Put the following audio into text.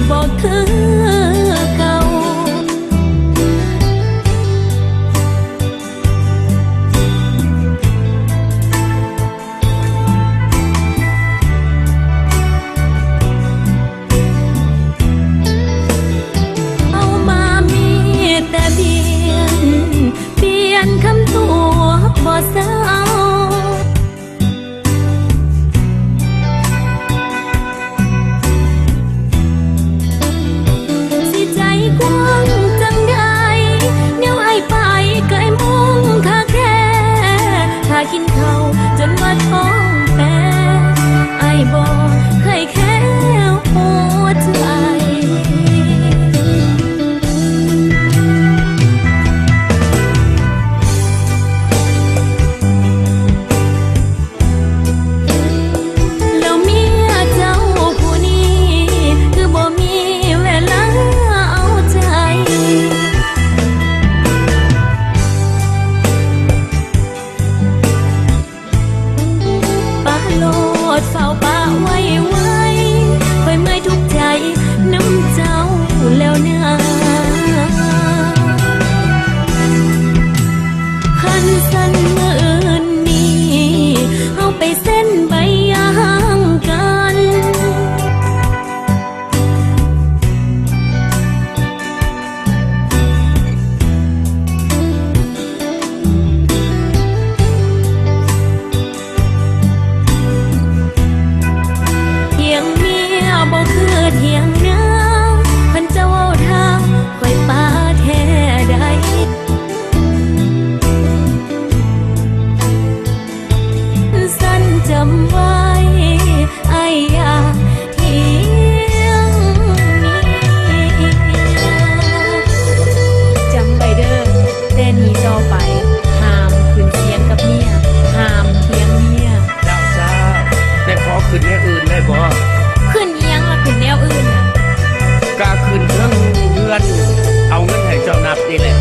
บอกคือเก่าเอามามีแต่เปลี่ยนคำตัวบ่เศร้ากว้างจังใดแนวไอ้ไปไกลมุ่งค่าแค่ถ้ากินข้าวจนว่าท้องแตกไอ้บอกให้แค่หัวใจแล้วเมียเจ้าผู้นี้คือบ่มีเวลาโลดเฝ้าป่าไว้คอยเมื่อยทุกใจน้ำเจ้าแล้วเนื้อคันสั้นมืออื่นนี้เอาไปเส้นใบยางกันบ่คือเถียงนาเพิ่นจะเว้าทางคอยป่าแท้ใดสั้นจำไว้ไอ้อยากเที่ยงนี้จำไว้เด้อแต่นี้ต่อไปห้ามขึ้นเสียงกับเมียห้ามเถียงเมียเจ้าแต่ขอขึ้นแนวอื่นได้บ่ขึ้นเอียงละขึ้นแนวอื่นก็ขึ้นเครื่องเรือนเอาเงินให้เจ้านับนี่แหละ